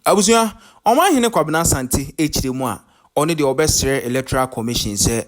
Abusia Omanhene kwabena sante echiremu a one de obesere electoral commission se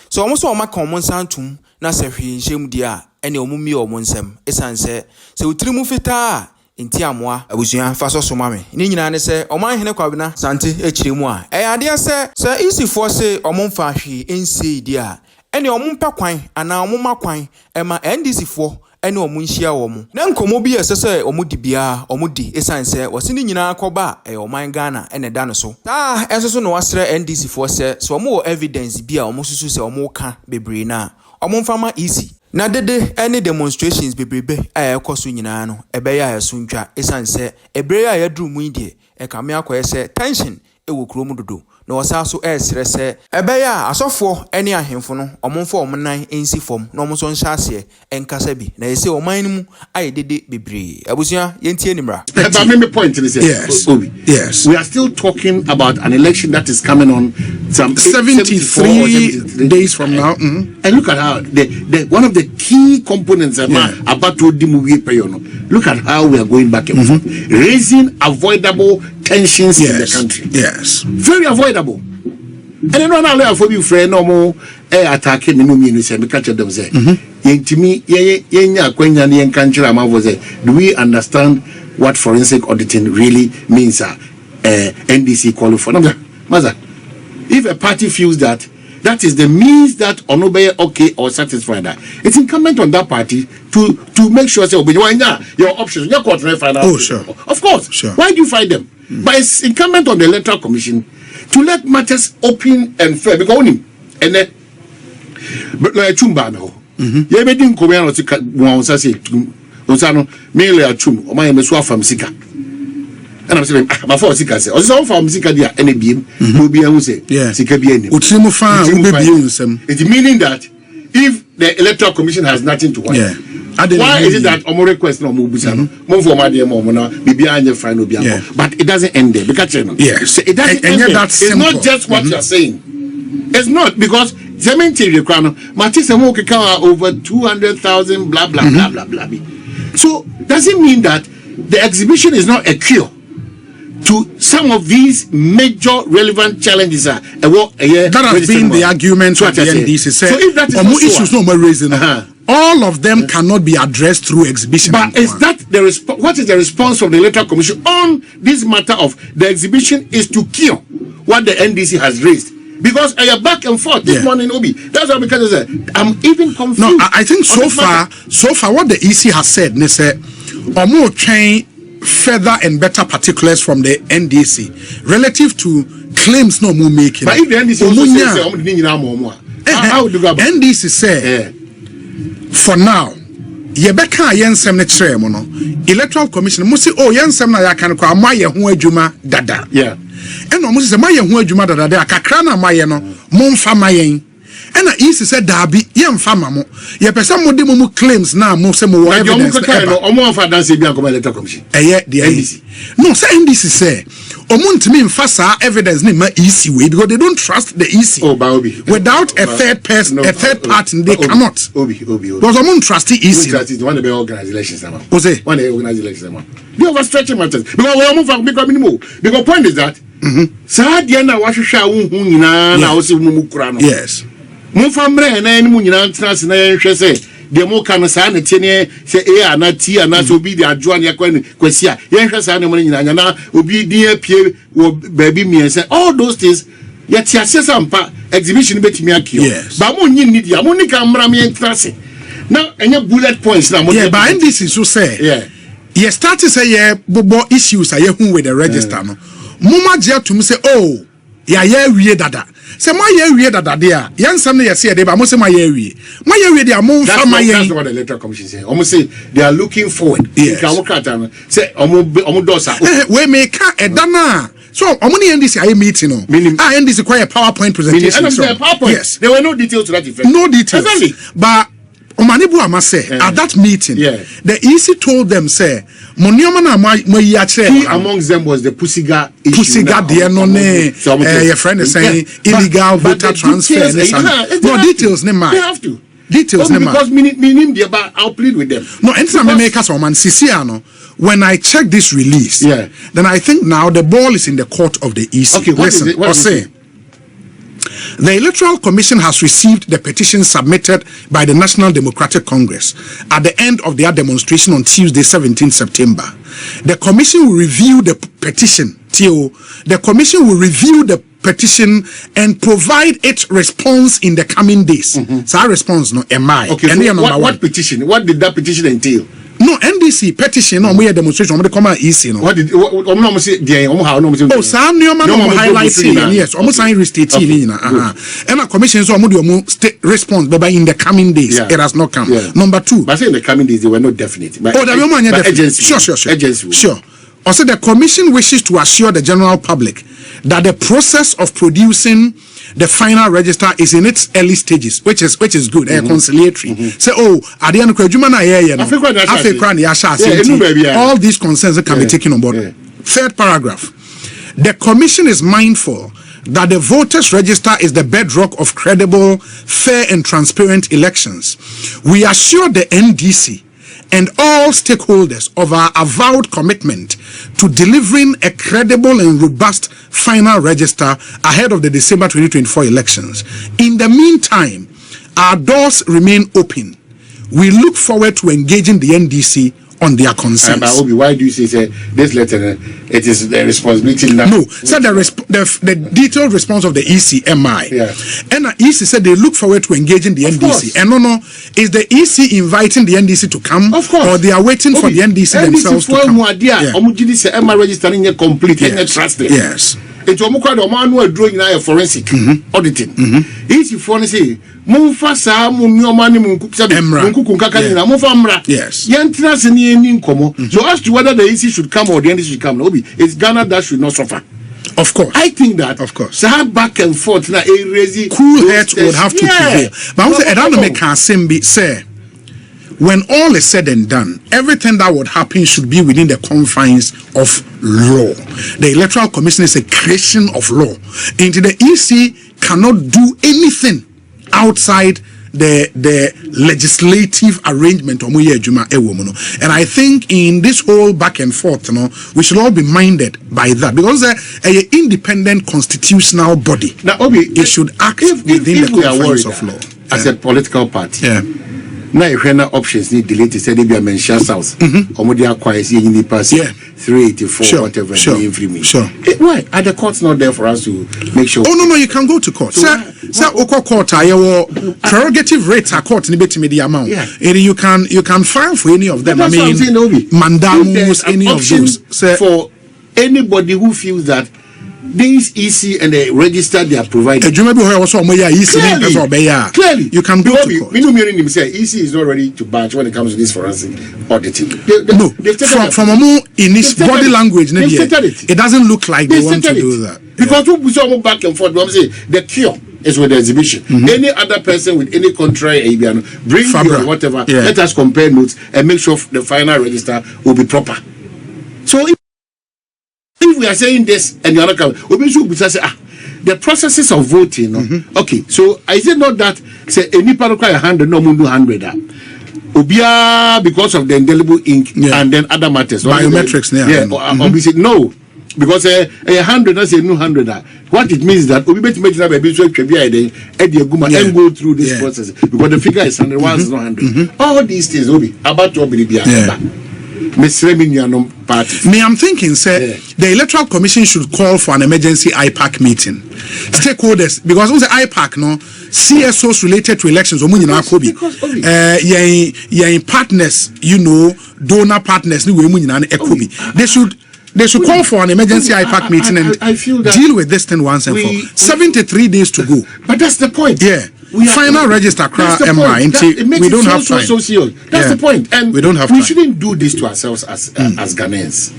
so omo so omaka omo nsantum na se hwinhyem di a ene omumi omo nsem esanse se utirimu fita enti amoa abusia faso somame ni nyina ne se Omanhene kwabena sante echiremu a ade se isifo se omo mfa hwe ense di a ene omo mpa kwan ana omo makwan ema NDC fo ene omo nhia omo na nkomo bi esese omo di bia omo di esanse wasini nyina akoba oman Ghana ene da no so enso no wasre NDC fo se so omo evidence bia omo susu se omo ka bebre na omo mfama easy na dede any demonstrations bebrebe ekoso nyina no ebe ya esuntwa esanse ebre ya yadru mu indie kame akoyese tension ewo kromu dodo na wasaso esre se ebe ya asofo ene ahemfo no omomfo omnan ensi fom na omso nhase enkasa bi na yese oman mu ayedede bebre abusia yentie nimra. But my point is yes. Obi. Yes. We are still talking about an election that is coming on some 73 days from now. And look at how the one of the key components about to look at how we are going back and forth, raising avoidable tensions in the country. Yes. Very avoidable. And then one allow for you friend no more attacking me say me catch them say yentimi yenya kwenya ne country amavo say do we understand what forensic auditing really means NDC call for maza if a party feels that is the means that onobey okay or satisfied that it's incumbent on that party to make sure say your options your court final. Oh sure. Of course. Sure. Why do you fight them? But it's incumbent on the electoral commission to let matters open and fair because and then like chumba no ye be din ko me no tika won sa say onsano me le achum o ma me so afam sika and I'm saying my for sika say o so afam sika dia ene biem no bia hu say sika bia ni otimu fa wo be biem nsem it meaning that if the electoral commission has nothing to worry why is it that omo request no mo busa no mo for ma de mo na bibia anye fine obi am but it doesn't end there because you know yes it doesn't end there. It's not just what you are saying. It's not because cemetery crown matisa mo keka over 200,000 blah blah blah blah blah. So does it mean that the exhibition is not a cure to some of these major relevant challenges that has been the argument of the NDC. So if that is issues no more raising, all of them cannot be addressed through exhibition. But is that the what is the response of the electoral commission on this matter of the exhibition is to cure what the NDC has raised? Because I am back and forth this morning, Obi. That's why because I'm even confused. No, I think so far what the EC has said, they say, more train further and better particulars from the NDC relative to claims no more making. But if the NDC also says, how do you go about NDC say for now yebeka yensem ne kire mo no electoral commission mo say oh yensem na yakan kwa amaye ho adwuma dada eno mo say maye ho adwuma dada de akakra na maye no mo mfa mayen ena isi say dabi yemfa mamo ye pese mo de mo claims na mo say mo evidence no omo mfa dance bi akoma electoral commission the NDC no say NDC say omo ntimi mfa sa evidence ne ma EC way because they don't trust the EC without a third person a third party they cannot because omo trust the EC the one the organize elections ama one organize elections ama they overstretching matters because omo fa because minimum because point is that sa dia na wahwehwa wo hu nyina na wo se mu kura no yes mo famre na eni mu nyina trans na hwe se de mo kan sa na tiene se na ti na so bi de adjoa ne kwasi a ye hwe sa na mo nyina nya na obi di apie wo baby mi se all those things yet assess ampa exhibition betimi akio ba mo nyi ni dia mo ni ka mra me trans na enya bullet points na mo ba NDC so say ye start to say ye bobo issues a ye hu with the register no muma je to say oh ya wie dada se ma ya wie dada de a yansam ne yese de ba mo se ma ya wie de a mo fa ma ya that's what the electoral commission say almost say they are looking forward say omo dosa we make a dana so omo ni NDC aye meeting no NDC quite a PowerPoint presentation yes there were no details to that effect no details exactly but Omanibu amase at that meeting the EC told them say Monioma na mo yi akere amongst them was the Pusiga issue. Pusiga there no ne your friend is saying illegal voter transfer no details ne man they have to details ne man because minim there but I'll plead with them no anytime make us man sisia no when I check this release, then I think now the ball is in the court of the EC. Okay, listen, the Electoral Commission has received the petition submitted by the National Democratic Congress at the end of their demonstration on Tuesday, 17 September. The Commission will review the petition. The Commission will review the petition and provide its response in the coming days. So our response, no, am I? Okay, so what petition? What did that petition entail? No, NDC petition no we demonstration we come easy no. What did no say there oh sa nneoma no highlight yes almost sign restate and a commission so state response but in the coming days it has not come. Number 2, but in the coming days they were not definite, but agency. Sure. Also, the commission wishes to assure the general public that the process of producing the final register is in its early stages, which is good, conciliatory. Say, at the end of all these concerns can be taken on board. Third paragraph. The commission is mindful that the voters' register is the bedrock of credible, fair, and transparent elections. We assure the NDC and all stakeholders of our avowed commitment to delivering a credible and robust final register ahead of the December 2024 elections. In the meantime, our doors remain open. We look forward to engaging the NDC on their concerns. But Obi, why do you say this letter? It is the responsibility now. No, said the detailed response of the ECMI. And the EC said they look forward to engaging the NDC. And no, is the EC inviting the NDC to come? Of course. Or they are waiting for the NDC themselves to come? NDC registering complete and trusted. Yes. It's almost the man who are doing now forensic auditing. Easy for say, Mufasa, Munumani Munkaka, yes. Yantras and Yen Como. So as to whether the EC should come or the NDC should come, it's Ghana that should not suffer. Of course. I think that, of course, so back and forth now, a cool heads would have to prevail. But I want to Adom say, when all is said and done, everything that would happen should be within the confines of law. The Electoral Commission is a creation of law. And the EC cannot do anything outside the legislative arrangement. And I think in this whole back and forth, we should all be minded by that, because an independent constitutional body, now, Obi, it should act within the confines of law. As a political party. Now, if options need delay to say they be a mention south, or they acquire in pass 384, whatever. Why are the courts not there for us to make sure? Oh no, you can go to court. Sir, court, prerogative rates are court in the amount. You can file for any of them. I mean, mandamus, any of those. For anybody who feels that these EC and the register they are providing. Clearly, you can go to court. EC is not ready to badge when it comes to this forensic auditing. From a more in his body language, it doesn't look like they want to do that. Because we saw back and forth. The cure is with the exhibition. Any other person with any contrary bring your whatever. Let us compare notes and make sure the final register will be proper. So if we are saying this and you are not coming, we should say the processes of voting. Okay, so I said not that say any part require 100, no mundu 100. Obia because of the indelible ink and then other matters. Biometrics, we said no. Because 100 is a new 100. What it means is that we better make and go through this process because the figure is 100, one is not 100. All these things will be about to be Me, I'm thinking, sir, the Electoral Commission should call for an emergency IPAC meeting. Stakeholders, because with the IPAC, CSOs related to elections, partners, donor partners, they should call for an emergency IPAC meeting and I feel that deal with this thing once and for all. 73 days to go. But that's the point. Final register we don't have time. That's the point. And we don't have we time. shouldn't do this to ourselves as Ghanaians.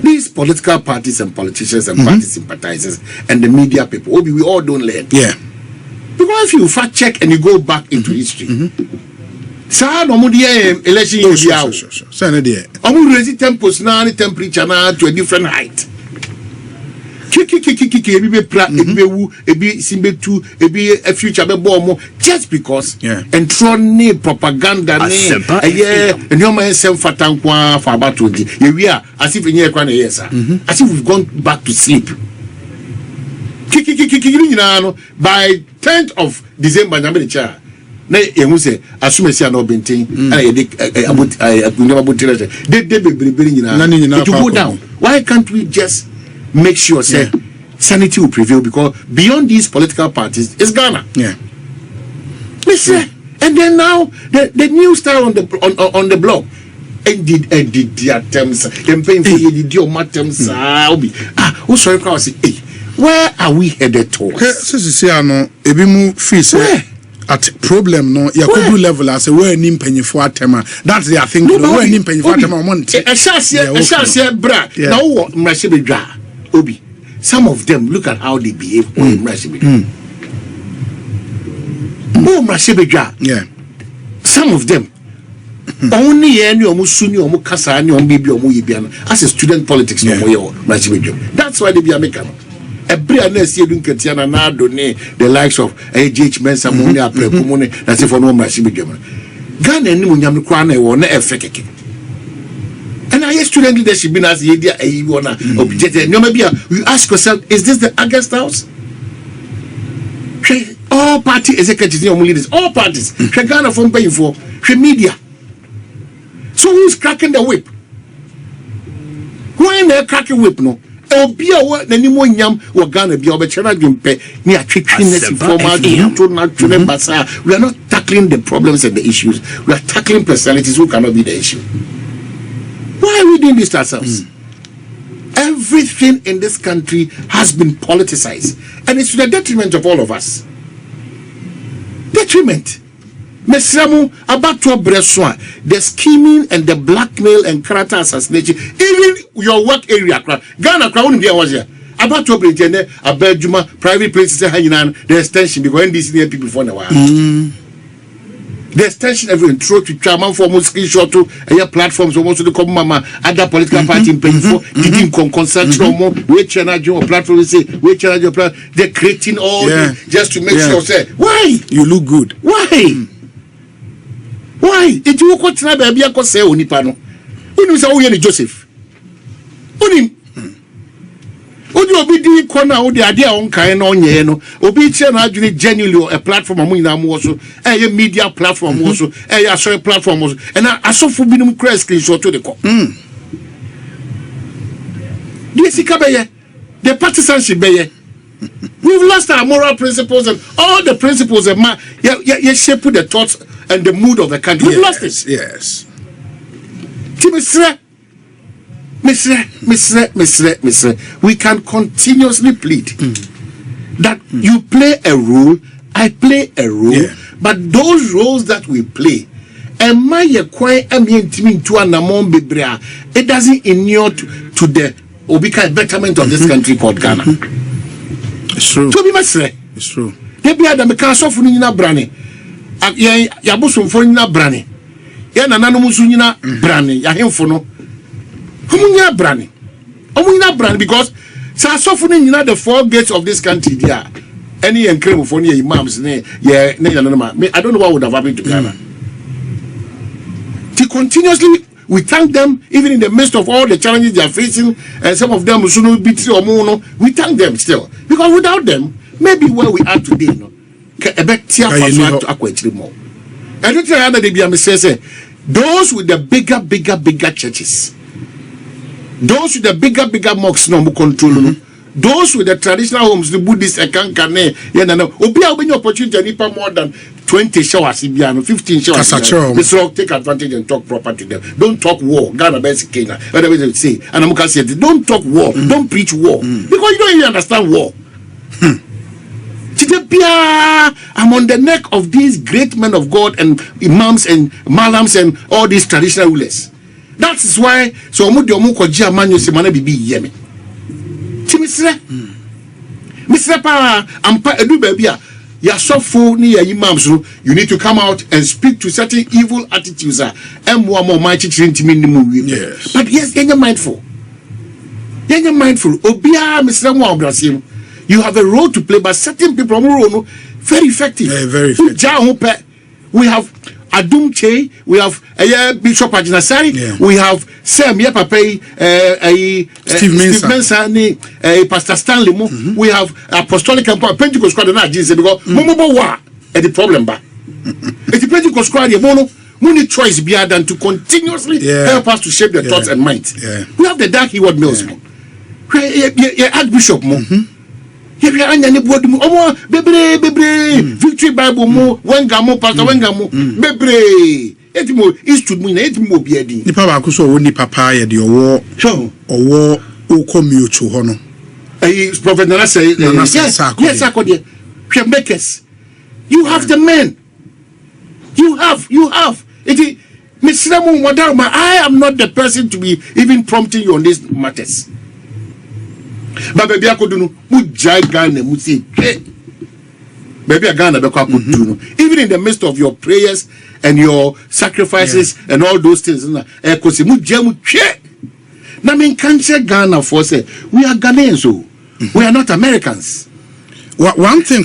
These political parties and politicians and party sympathizers and the media people, we all don't learn. Because if you fact check and you go back into history, election raise tempos now temperature now to a different height. kiki ebi pra ebi wu ebi simbetu ebi a future be bomb just because and throw propaganda ne and your man sem fatankwa for about 20 we are as if in here kwana yes as if we've gone back to sleep kiki by 10th of December na be the cha na ehun say asume sia na obenten na ye dey about they to go down. Why can't we just make sure say sanity will prevail, because beyond these political parties is Ghana. And then now the new star on the block and did the attempts campaign for the attempts sorry crowd say hey, where are we headed towards? Ebimu fees at problem no yakubu level as a where nim penifo atema. That's the thing. Where nim penifo atema monte. A share bra. Now what mrashibedra Obi. Some of them, look at how they behave. Some of them only any omusuni omukasa any ombibi omuyibiano as a student politics no moyo. That's why they be American. Every announcement you do Ketiana na donate the likes of AGH Mensa money apre that's if for no mrashibedra. Ghana ni munyam kwa na e wo na efekeke. And I student leadership been as idea you ask yourself, is this the August House? All party executives, leaders, all parties, Ghana from paying for media. So who's cracking the whip? Why they cracking whip no? Be a word any more yam or Ghana be over China Jumpe near we are not tackling the problems and the issues, we are tackling personalities who cannot be the issue. Why are we doing this to ourselves? Everything in this country has been politicized, and it's to the detriment of all of us. Detriment. Mesramu about to breswa, the scheming and the blackmail and character assassination, even your work area. Ghana crowd was here. About to bring a Belgium private places, the extension because NDC people for a while. The extension every throw to chairman for screenshot to platforms almost to come mama other political party paying for didn't consult more which channel your platform say which channel your platform they're creating all just to make sure say why you look good why it you go try baby ko say onipa no unu say wo ye ni Joseph uni Odi obi di kona odi ade a onkan na onye no obi che na adwene genuinely a platform amu nyina mo so media platform mo so sorry platform mo so and asofo binum crash screenshot to the call the partisanship beye we've lost our moral principles and all the principles of man shape the thoughts and the mood of the country. We've lost it. Yes. Mister, we can continuously plead that you play a role, I play a role, but those roles that we play, it doesn't inure to the betterment of this country called Ghana. It's true. It's true. They be at the Mikaso Funina Brani, Yabusum Funina Brani, Yanano Musunina Brani, Yahimfono. Omunya brand because Sasofuni the 4 gates of this country there. Any enclave for any imams I don't know what would have happened to Ghana. Continuously we thank them even in the midst of all the challenges they are facing, and some of them we thank them still. Because without them, maybe where we are today, I don't think those with the bigger churches. Those with the bigger mosques no control. Those with the traditional homes, the Buddhist Ekankane, obi opportunity more than 20 showers, 15 showers. Let's take advantage and talk proper to them. Don't talk war. Ghana basic Kenya. Whatever they say. And I'm say don't talk war. Don't preach war. Because you don't even understand war. I'm on the neck of these great men of God and imams and malams and all these traditional rulers. That is why so omu de omu koja manyo se mana bibi yemi. Mr. Pa ampa edu baby a ya sofo ni ya imams no, you need to come out and speak to certain evil attitudes emwa mo man chichiri ntimi nimu wi. But yes, you're mindful. You're mindful. Obia, Mr. Mwabrasim. You have a role to play, but certain people are very effective. Very effective. We have Adom Che, we have Bishop Ajinasari, we have Sam Yapapay, Steve Mensah, Pastor Stanley Mo, we have Apostolic and Pentecost Squad and Jesus because Momo Wa at the problem. But it's the Pentecost Squad, we need choice beyond than to continuously help us to shape the thoughts and minds. We have the Dark Heward Mills, Archbishop Mo. Victory Bible mo Wengamo Pastor Wengamo bebre etimo istud mu na etimo biadi nipa ba ko so wo ni papa ye de owo o commute ho no Prophet Nana say yes akode hwe makers you have the men you have it Mr. Mwadama, I am not the person to be even prompting you on these matters. But baby, I could do no. Ghana, baby, Ghana, even in the midst of your prayers and your sacrifices and all those things, now I can't Ghana for say we are Ghanaians, we are not Americans. One thing,